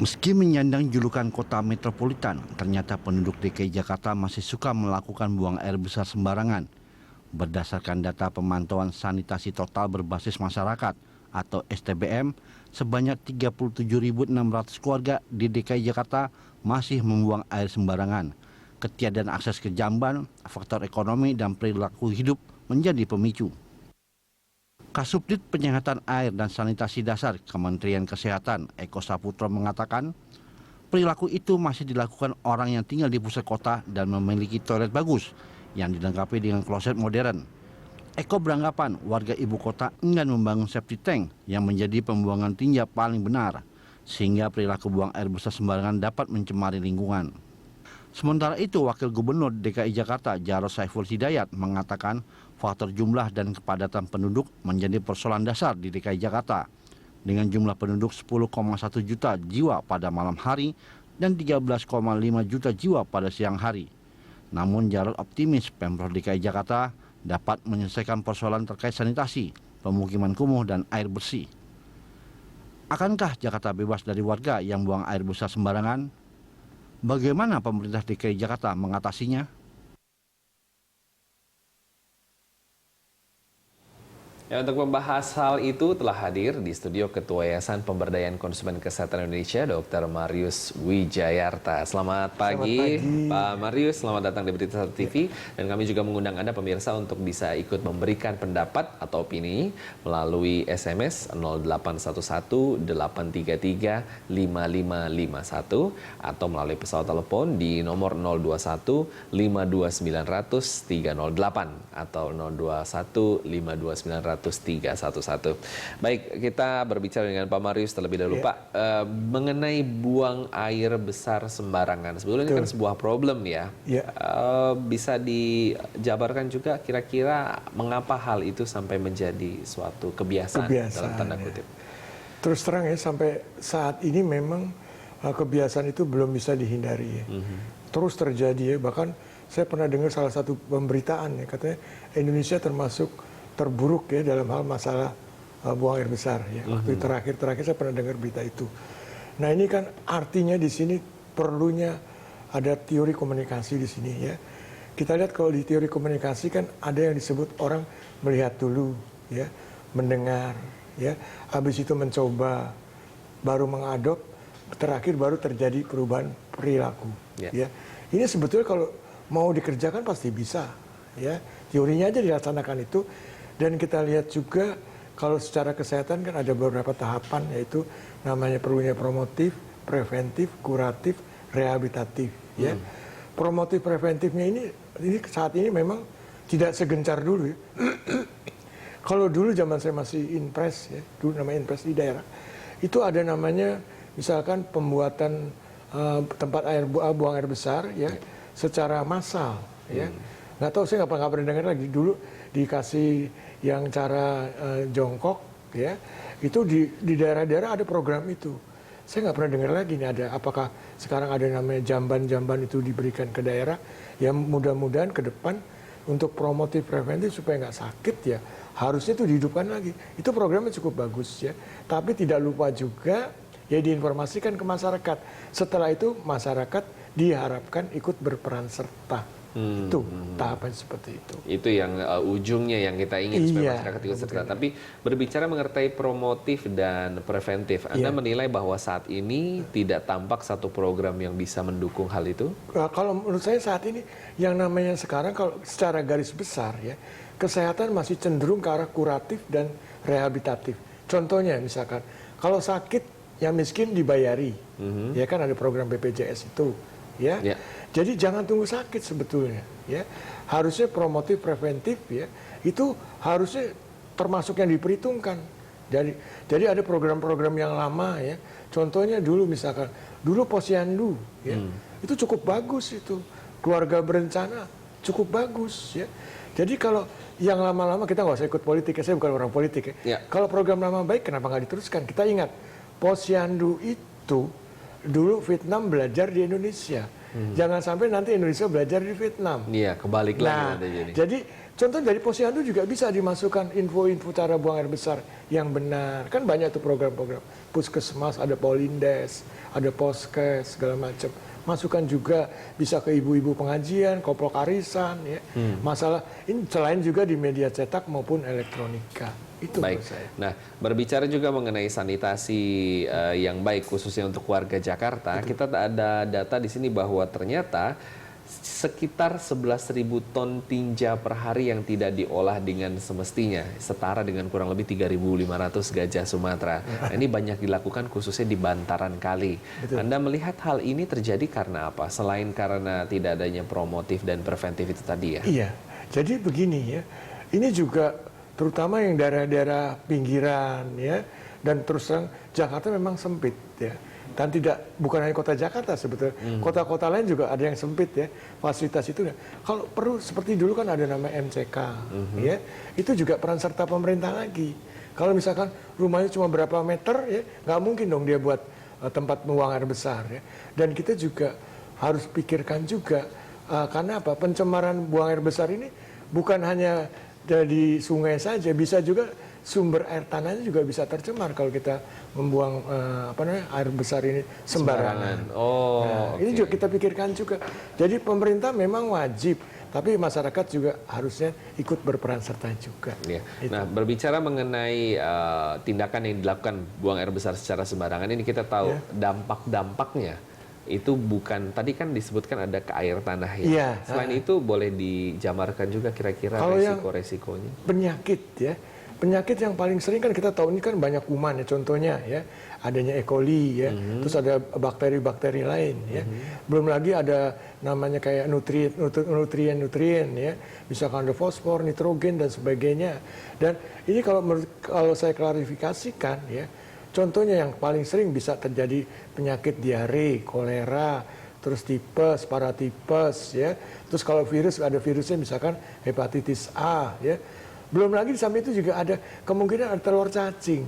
Meski menyandang julukan kota metropolitan, ternyata penduduk DKI Jakarta masih suka melakukan buang air besar sembarangan. Berdasarkan data pemantauan sanitasi total berbasis masyarakat atau STBM, sebanyak 37.600 keluarga di DKI Jakarta masih membuang air sembarangan. Ketiadaan akses ke jamban, faktor ekonomi dan perilaku hidup menjadi pemicu. Kasubdit Penyihatan Air dan Sanitasi Dasar Kementerian Kesehatan Eko Saputro mengatakan perilaku itu masih dilakukan orang yang tinggal di pusat kota dan memiliki toilet bagus yang dilengkapi dengan kloset modern. Eko beranggapan warga ibu kota enggan membangun septic tank yang menjadi pembuangan tinja paling benar sehingga perilaku buang air besar sembarangan dapat mencemari lingkungan. Sementara itu, Wakil Gubernur DKI Jakarta Jarod Saiful Hidayat mengatakan faktor jumlah dan kepadatan penduduk menjadi persoalan dasar di DKI Jakarta. Dengan jumlah penduduk 10,1 juta jiwa pada malam hari dan 13,5 juta jiwa pada siang hari. Namun Jarod optimis Pemprov DKI Jakarta dapat menyelesaikan persoalan terkait sanitasi, pemukiman kumuh dan air bersih. Akankah Jakarta bebas dari warga yang buang air besar sembarangan? Bagaimana pemerintah DKI Jakarta mengatasinya? Ya, untuk membahas hal itu telah hadir di studio Ketua Yayasan Pemberdayaan Konsumen Kesehatan Indonesia, Dr. Marius Wijayarta. Selamat pagi, Pak Marius. Selamat datang di Berita Satu TV. Dan kami juga mengundang Anda pemirsa untuk bisa ikut memberikan pendapat atau opini melalui SMS 0811-833-5551 atau melalui pesawat telepon di nomor 021-52900-308 atau 021-52900-311. Baik, kita berbicara dengan Pak Marius terlebih dahulu, Pak, mengenai buang air besar sembarangan. Sebetulnya ini kan sebuah problem ya. Bisa dijabarkan juga kira-kira mengapa hal itu sampai menjadi suatu kebiasaan dalam tanda kutip. Terus terang ya, sampai saat ini memang kebiasaan itu belum bisa dihindari ya. Terus terjadi ya, bahkan saya pernah dengar salah satu pemberitaan ya, katanya Indonesia termasuk terburuk ya dalam hal masalah buang air besar ya. Waktu terakhir saya pernah dengar berita itu. Nah, ini kan artinya di sini perlunya ada teori komunikasi di sini ya. Kita lihat kalau di teori komunikasi kan ada yang disebut orang melihat dulu ya, mendengar ya, habis itu mencoba, baru mengadop, terakhir baru terjadi perubahan perilaku ya. Ini sebetulnya kalau mau dikerjakan pasti bisa ya. Teorinya aja dilaksanakan itu. Dan kita lihat juga kalau secara kesehatan kan ada beberapa tahapan, yaitu namanya perlunya promotif, preventif, kuratif, rehabilitatif ya. Promotif preventifnya ini saat ini memang tidak segencar dulu ya. Kalau dulu zaman saya masih Inpres ya, dulu namanya Inpres di daerah, itu ada namanya misalkan pembuatan tempat buang air besar ya secara massal ya. Nggak tahu, saya nggak pernah dengar lagi. Dulu dikasih yang cara jongkok ya, itu di daerah-daerah ada program itu. Saya nggak pernah dengar lagi nih ada, apakah sekarang ada namanya jamban-jamban itu diberikan ke daerah. Ya mudah-mudahan ke depan untuk promotif preventif supaya nggak sakit ya, harusnya itu dihidupkan lagi. Itu programnya cukup bagus ya. Tapi tidak lupa juga ya diinformasikan ke masyarakat. Setelah itu masyarakat diharapkan ikut berperan serta. Itu tahapan seperti itu. Itu yang ujungnya yang kita ingin supaya masyarakat ikut serta. Tapi berbicara mengenai promotif dan preventif, Anda menilai bahwa saat ini tidak tampak satu program yang bisa mendukung hal itu? Kalau menurut saya saat ini yang namanya sekarang kalau secara garis besar ya, kesehatan masih cenderung ke arah kuratif dan rehabilitatif. Contohnya misalkan kalau sakit yang miskin dibayari, ya kan ada program BPJS itu, ya. Jadi jangan tunggu sakit sebetulnya, ya. Harusnya promotif preventif, ya. Itu harusnya termasuk yang diperhitungkan. Jadi ada program-program yang lama, ya. Contohnya dulu misalkan, dulu posyandu, ya. Itu cukup bagus itu. Keluarga berencana cukup bagus, ya. Jadi kalau yang lama-lama kita nggak usah ikut politik, ya. Saya bukan orang politik, ya. Kalau program lama baik, kenapa nggak diteruskan? Kita ingat, posyandu itu dulu Vietnam belajar di Indonesia. Jangan sampai nanti Indonesia belajar di Vietnam. Iya, kebalik lagi nanti jadi contoh dari posyandu juga bisa dimasukkan info-info cara buang air besar yang benar. Kan banyak tuh program-program. Puskesmas, ada Polindes, ada poskes segala macam. Masukan juga bisa ke ibu-ibu pengajian, koplo arisan, ya. Masalah ini selain juga di media cetak maupun elektronika. Itu baik. menurut saya. Nah, berbicara juga mengenai sanitasi yang baik khususnya untuk warga Jakarta, kita ada data di sini bahwa ternyata sekitar 11.000 ton tinja per hari yang tidak diolah dengan semestinya, setara dengan kurang lebih 3.500 gajah Sumatera. Nah, ini banyak dilakukan khususnya di bantaran kali. Betul. Anda melihat hal ini terjadi karena apa? Selain karena tidak adanya promotif dan preventif itu tadi ya? Iya, jadi begini ya, ini juga terutama yang daerah-daerah pinggiran ya, dan terus terang Jakarta memang sempit ya. Dan bukan hanya kota Jakarta sebetulnya, kota-kota lain juga ada yang sempit ya, fasilitas itu. Kalau perlu seperti dulu kan ada nama MCK, ya, itu juga peran serta pemerintah lagi. Kalau misalkan rumahnya cuma berapa meter ya, nggak mungkin dong dia buat tempat buang air besar ya. Dan kita juga harus pikirkan juga, karena apa? Pencemaran buang air besar ini bukan hanya dari sungai saja, bisa juga sumber air tanahnya juga bisa tercemar kalau kita membuang air besar ini sembarangan. Oh, nah, ini juga kita pikirkan juga. Jadi pemerintah memang wajib, tapi masyarakat juga harusnya ikut berperan serta juga. Ya. Nah, berbicara mengenai tindakan yang dilakukan buang air besar secara sembarangan ini, kita tahu dampak-dampaknya itu bukan, tadi kan disebutkan ada ke air tanah ya. Iya. Selain itu boleh dijamarkan juga kira-kira resiko-resikonya. Penyakit ya. Penyakit yang paling sering kan kita tahu ini kan banyak kuman ya, contohnya ya adanya E. coli ya, terus ada bakteri-bakteri lain ya. Belum lagi ada namanya kayak nutrien ya, misalkan ada fosfor, nitrogen dan sebagainya. Dan ini kalau saya klarifikasikan ya, contohnya yang paling sering bisa terjadi penyakit diare, kolera, terus tipes, paratipes ya. Terus kalau virus ada virusnya misalkan hepatitis A ya. Belum lagi di samping itu juga ada kemungkinan ada telur cacing.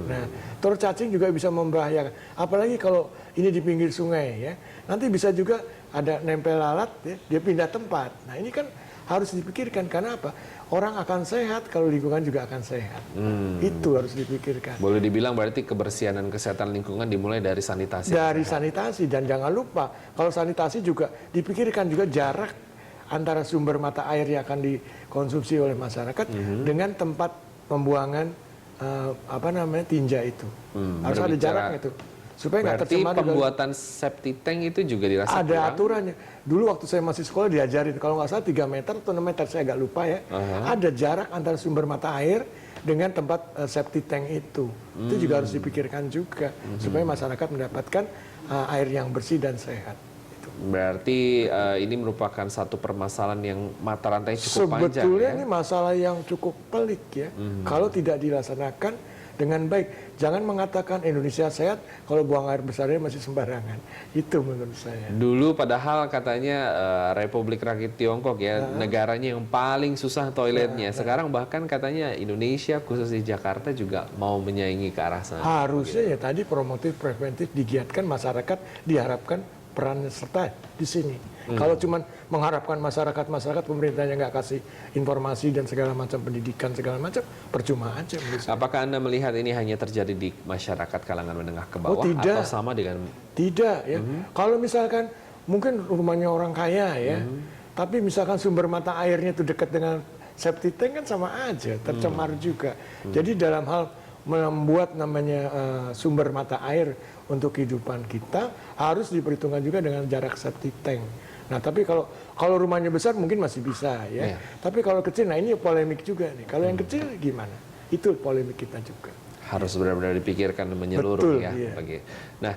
Nah, telur cacing juga bisa membahayakan. Apalagi kalau ini di pinggir sungai ya. Nanti bisa juga ada nempel lalat ya, dia pindah tempat. Nah, ini kan harus dipikirkan karena apa? Orang akan sehat kalau lingkungan juga akan sehat. Itu harus dipikirkan. Boleh dibilang berarti kebersihan dan kesehatan lingkungan dimulai dari sanitasi. Dari sanitasi, dan jangan lupa kalau sanitasi juga dipikirkan juga jarak antara sumber mata air yang akan dikonsumsi oleh masyarakat dengan tempat pembuangan tinja itu. Harus ada jarak itu supaya nggak tercemar. Berarti pembuatan septic tank itu juga dirasa ada aturannya. Dulu waktu saya masih sekolah diajarin kalau nggak salah 3 meter atau 6 meter, saya agak lupa ya. Ada jarak antara sumber mata air dengan tempat septic tank itu. Itu juga harus dipikirkan juga supaya masyarakat mendapatkan air yang bersih dan sehat. Berarti ini merupakan satu permasalahan yang mata rantai cukup panjang. Sebetulnya ya? ini masalah yang cukup pelik ya. Kalau tidak dilaksanakan dengan baik. Jangan mengatakan Indonesia sehat kalau buang air besarnya masih sembarangan. Itu menurut saya. Dulu padahal katanya Republik Rakyat Tiongkok ya, negaranya yang paling susah toiletnya. Sekarang bahkan katanya Indonesia khususnya Jakarta juga mau menyaingi ke arah sana. Harusnya ya tadi promotif preventif digiatkan, masyarakat diharapkan peran serta di sini. Kalau cuma mengharapkan masyarakat pemerintahnya nggak kasih informasi dan segala macam pendidikan segala macam, percuma aja. Apakah Anda melihat ini hanya terjadi di masyarakat kalangan menengah ke bawah atau sama dengan? Tidak ya. Kalau misalkan mungkin rumahnya orang kaya ya, tapi misalkan sumber mata airnya itu dekat dengan septic tank kan sama aja, tercemar juga. Jadi dalam hal membuat namanya sumber mata air untuk kehidupan kita harus diperhitungkan juga dengan jarak septic tank. Nah, tapi kalau rumahnya besar mungkin masih bisa ya. Tapi kalau kecil, nah ini polemik juga nih. Kalau yang kecil gimana? Itu polemik kita juga. Harus benar-benar dipikirkan menyeluruh. Betul, ya. iya. Nah,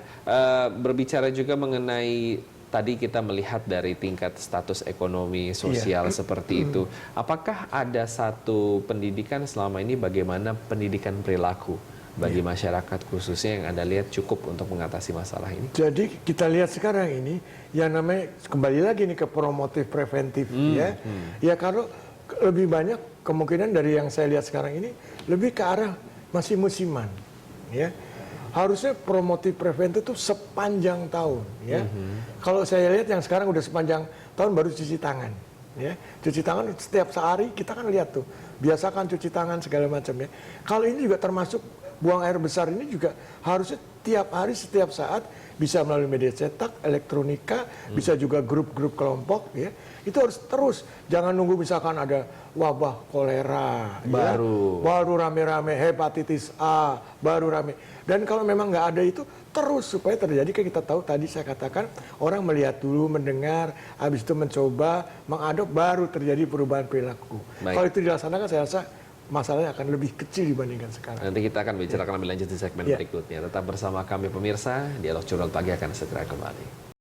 berbicara juga mengenai tadi kita melihat dari tingkat status ekonomi sosial seperti itu. Apakah ada satu pendidikan selama ini bagaimana pendidikan perilaku bagi masyarakat khususnya yang Anda lihat cukup untuk mengatasi masalah ini? Jadi kita lihat sekarang ini yang namanya kembali lagi nih ke promotif preventif ya. Ya kalau lebih banyak kemungkinan dari yang saya lihat sekarang ini lebih ke arah masih musiman ya. Harusnya promotif preventif itu sepanjang tahun ya. Kalau saya lihat yang sekarang udah sepanjang tahun baru cuci tangan ya. Cuci tangan setiap sehari kita kan lihat tuh. Biasakan cuci tangan segala macam ya. Kalau ini juga termasuk buang air besar ini juga harusnya tiap hari setiap saat bisa melalui media cetak, elektronika, bisa juga grup-grup kelompok, ya. Itu harus terus, jangan nunggu misalkan ada wabah kolera, baru rame-rame hepatitis A, baru rame. Dan kalau memang nggak ada itu, terus supaya terjadi, kayak kita tahu tadi saya katakan, orang melihat dulu, mendengar, habis itu mencoba, mengadop, baru terjadi perubahan perilaku. Kalau itu dilaksanakan, saya rasa masalahnya akan lebih kecil dibandingkan sekarang. Nanti kita akan bicarakan lebih lanjut di segmen berikutnya. Tetap bersama kami pemirsa, Dialog Curhat Pagi akan segera kembali.